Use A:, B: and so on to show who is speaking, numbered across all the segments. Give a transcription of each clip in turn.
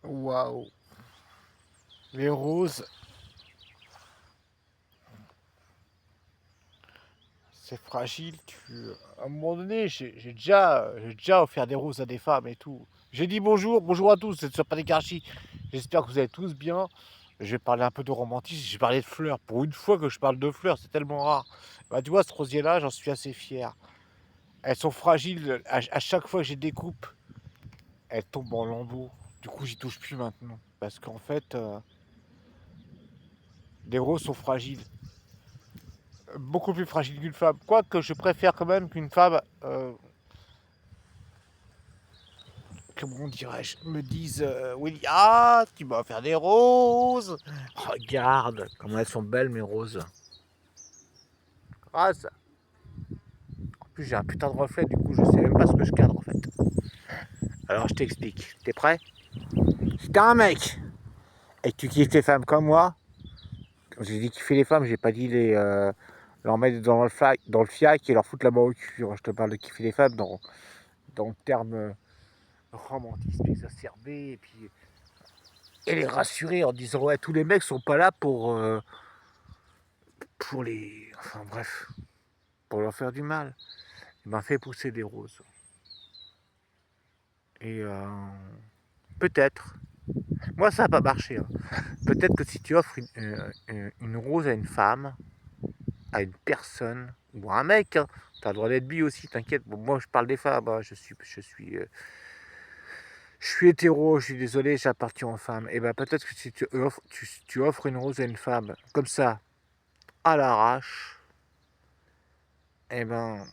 A: Waouh. Les roses, c'est fragile. À un moment donné, j'ai déjà offert des roses à des femmes et tout. J'ai dit bonjour à tous, ce ne soit pas des gâchis. J'espère que vous allez tous bien. Je vais parler un peu de romantisme, j'ai parlé de fleurs. Pour une fois que je parle de fleurs, c'est tellement rare. Bah, tu vois, ce rosier-là, j'en suis assez fier. Elles sont fragiles, à chaque fois que je les découpe, elles tombent en lambeaux. Du coup, j'y touche plus maintenant. Parce qu'en fait, les roses sont fragiles. Beaucoup plus fragile qu'une femme. Quoique je préfère quand même qu'une femme, comment dirais-je, me dise Willy, ah, tu vas faire des roses. Regarde comment elles sont belles mes roses. Ah, ça. En plus, j'ai un putain de reflet, du coup, je sais même pas ce que je cadre en fait. Alors, je t'explique. T'es prêt? Si t'es un mec et que tu kiffes les femmes comme moi, quand j'ai dit kiffer les femmes, j'ai pas dit leur mettre dans le fiac et leur foutre la main au cul. Je te parle de kiffer les femmes dans le terme romantisme exacerbé et les rassurer en disant ouais, tous les mecs sont pas là pour les, enfin bref, pour leur faire du mal. Il m'a fait pousser des roses et peut-être, moi ça n'a pas marché, hein. Peut-être que si tu offres une rose à une femme, à une personne ou à un mec, hein, t'as le droit d'être bi aussi, t'inquiète. Bon, moi je parle des femmes, hein, je suis hétéro, je suis désolé, j'appartiens aux femmes. Et ben peut-être que si tu offres une rose à une femme comme ça, à l'arrache, et ben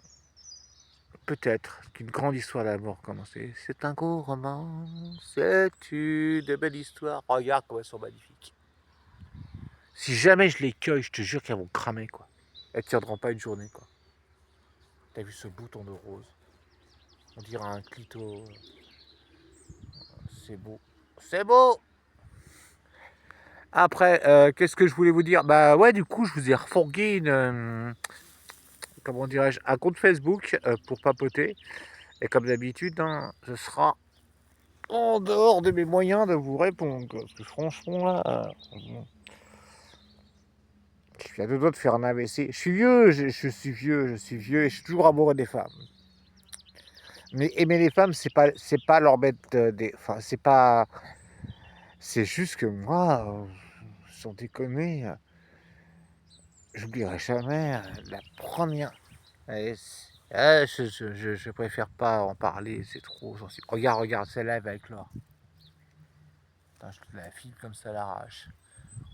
A: peut-être qu'une grande histoire d'amour commencer. C'est un gros roman, c'est une belle histoire. Regarde comment elles sont magnifiques. Si jamais je les cueille, je te jure qu'elles vont cramer, quoi. Elles tiendront pas une journée, quoi. T'as vu ce bouton de rose? On dirait un clito. C'est beau. C'est beau! Après, qu'est-ce que je voulais vous dire? Bah ouais, du coup, je vous ai refourgué comment dirais-je, un compte Facebook pour papoter. Et comme d'habitude, hein, ce sera en dehors de mes moyens de vous répondre. Parce que franchement, là, je suis à deux doigts de faire un AVC. Je suis vieux, je suis vieux et je suis toujours amoureux des femmes. Mais aimer les femmes, c'est pas leur mettre enfin, c'est pas. C'est juste que moi, sans déconner, j'oublierai jamais la première. Je préfère pas en parler, c'est trop sensible. Regarde, celle-là, elle va éclore. Putain, je te la file comme ça à l'arrache.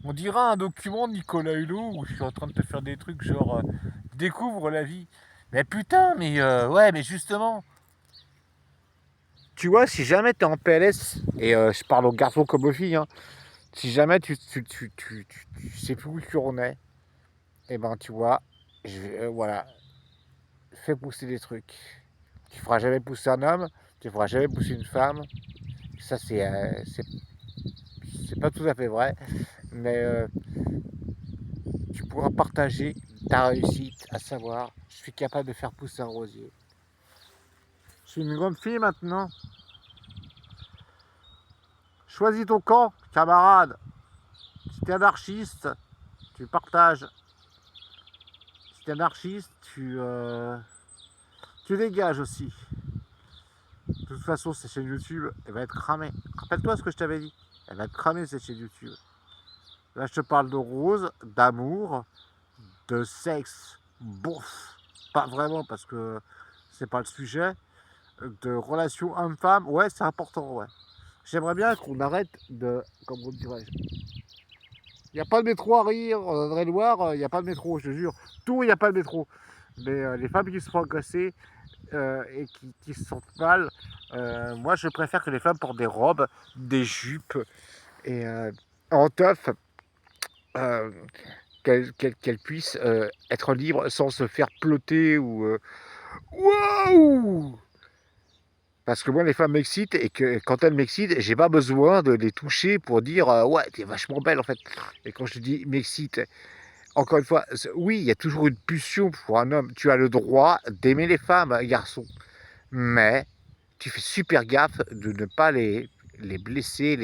A: On dirait un document de Nicolas Hulot où je suis en train de te faire des trucs genre découvre la vie. Mais putain, mais ouais, mais justement. Tu vois, si jamais t'es en PLS, et je parle aux garçons comme aux filles, hein, si jamais tu sais plus où tu en es, et ben tu vois, voilà, fais pousser des trucs. Tu feras jamais pousser un homme, tu feras jamais pousser une femme. Ça, c'est pas tout à fait vrai, mais tu pourras partager ta réussite, à savoir, je suis capable de faire pousser un rosier. Je suis une grande fille maintenant. Choisis ton camp, camarade. Si t'es anarchiste, tu partages. Si t'es anarchiste, tu dégages aussi. De toute façon, cette chaîne YouTube, elle va être cramée. Rappelle-toi ce que je t'avais dit. Elle va être cramée, cette chaîne YouTube. Là, je te parle de rose, d'amour, de sexe, bouffe. Pas vraiment, parce que c'est pas le sujet. De relations homme-femme, ouais, c'est important, ouais. J'aimerais bien qu'on arrête de. Comment dirais-je? Il n'y a pas de métro à rire, en Indre-et-Loire, il n'y a pas de métro, je te jure. Tout, il n'y a pas de métro. Mais les femmes qui se font agresser et qui se sentent mal, moi je préfère que les femmes portent des robes, des jupes et en teuf, euh, qu'elles puissent être libres sans se faire ploter ou. Waouh! Parce que moi, les femmes m'excitent et que quand elles m'excitent, j'ai pas besoin de les toucher pour dire ouais, t'es vachement belle en fait. Et quand je te dis m'excite, encore une fois, oui, il y a toujours une pulsion pour un homme. Tu as le droit d'aimer les femmes, garçon. Mais tu fais super gaffe de ne pas les blessés,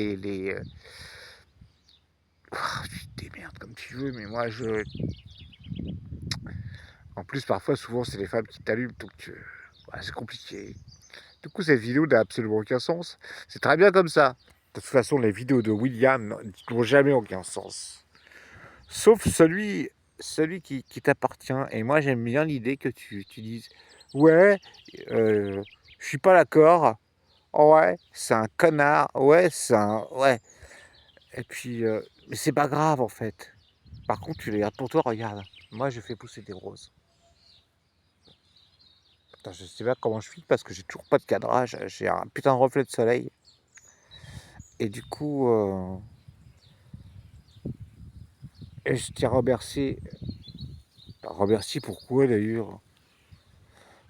A: tu te démerdes comme tu veux, mais moi, En plus, parfois, souvent, c'est les femmes qui t'allument, donc c'est compliqué. Du coup, cette vidéo n'a absolument aucun sens. C'est très bien comme ça. De toute façon, les vidéos de William n'ont jamais aucun sens. Sauf celui qui t'appartient. Et moi, j'aime bien l'idée que tu dises ouais, je suis pas d'accord. Ouais, c'est un connard. Ouais, c'est un. Ouais. Et puis, mais c'est pas grave en fait. Par contre, tu les gardes pour toi, regarde. Moi, je fais pousser des roses. Putain, je sais pas comment je filme parce que j'ai toujours pas de cadrage. J'ai un putain de reflet de soleil. Et du coup, je tiens à remercier. Remercier pourquoi d'ailleurs?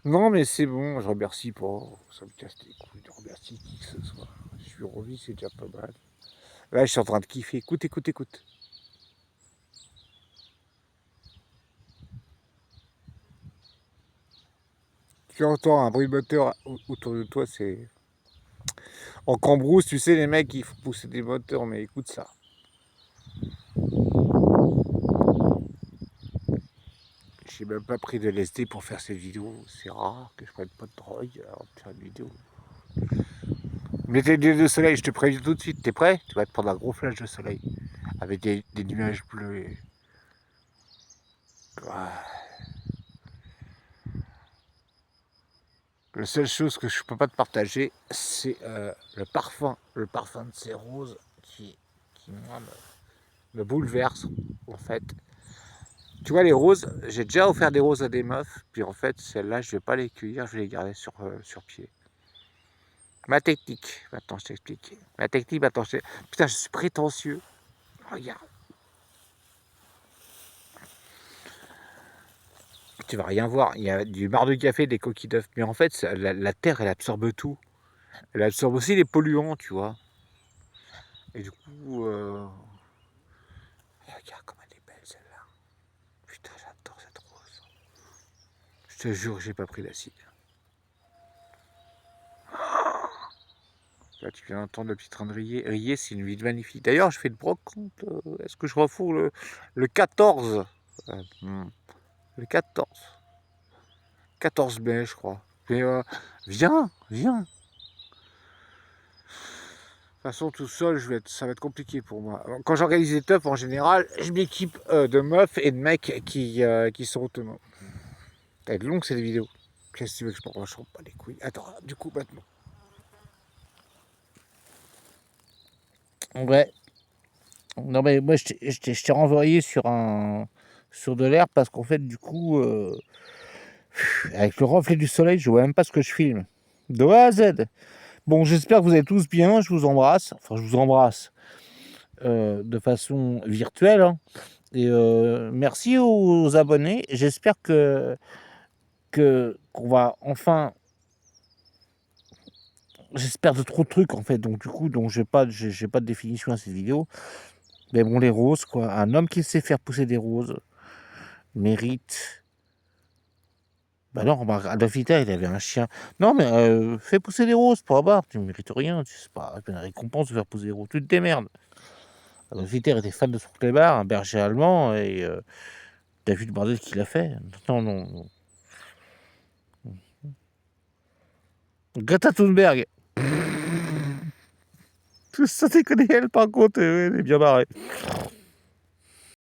A: Non, mais c'est bon, je remercie pas. Ça me casse les couilles de remercier qui que ce soit. Je suis revu, c'est déjà pas mal. Là, je suis en train de kiffer. Écoute, écoute, écoute. Tu entends un bruit de moteur autour de toi, c'est. En Cambrousse, tu sais, les mecs, ils font pousser des moteurs, mais écoute ça. J'ai même pas pris de LSD pour faire cette vidéo. C'est rare que je prenne pas de drogue avant de faire une vidéo. Mettez des lunettes de soleil, je te préviens tout de suite. T'es prêt? Tu vas te prendre un gros flash de soleil. Avec des nuages bleus. La seule chose que je peux pas te partager, c'est le parfum. Le parfum de ces roses qui moi, me bouleverse, en fait. Tu vois, les roses, j'ai déjà offert des roses à des meufs, puis en fait, celles-là, je vais pas les cueillir, je vais les garder sur pied. Ma technique, maintenant je t'explique. Ma technique, maintenant je t'explique. Putain, je suis prétentieux. Regarde. Tu vas rien voir. Il y a du marc de café, des coquilles d'œufs. Mais en fait, la terre, elle absorbe tout. Elle absorbe aussi les polluants, tu vois. Et du coup, regarde comme elle est belle celle-là. Putain, j'adore cette rose. Je te jure, j'ai pas pris l'acide. Là, tu viens d'entendre le petit train de rier. Rier, c'est une ville magnifique. D'ailleurs, je fais le brocante. Est-ce que je refoule le 14 Le 14. 14 mai, je crois. Mais viens, viens. De toute façon, tout seul, ça va être compliqué pour moi. Quand j'organise des teufs, en général, je m'équipe de meufs et de mecs qui sont autonomes. Ça va être long, cette vidéo. Qu'est-ce que tu veux que je m'en rachante pas les couilles? Attends, du coup, maintenant. Ouais. Non, mais moi, je t'ai renvoyé sur de l'air parce qu'en fait, du coup, avec le reflet du soleil, je vois même pas ce que je filme. De A à Z. Bon, j'espère que vous allez tous bien. Je vous embrasse. Enfin, je vous embrasse de façon virtuelle. Hein. Et merci aux abonnés. J'espère qu'on va enfin. J'espère de trop de trucs en fait. Donc du coup, j'ai pas de définition à cette vidéo. Mais bon, les roses quoi. Un homme qui sait faire pousser des roses mérite. Bah non, Adolf Hitler, il avait un chien. Non, mais fais pousser des roses pour avoir. Tu ne mérites rien. C'est pas une récompense de faire pousser des roses. Tu te démerdes. Adolf Hitler était fan de son clébard, un berger allemand, et t'as vu le bordel qu'il a fait? Non, non, non. Greta Thunberg. Tout ça déconne, elle, par contre, elle est bien barrée.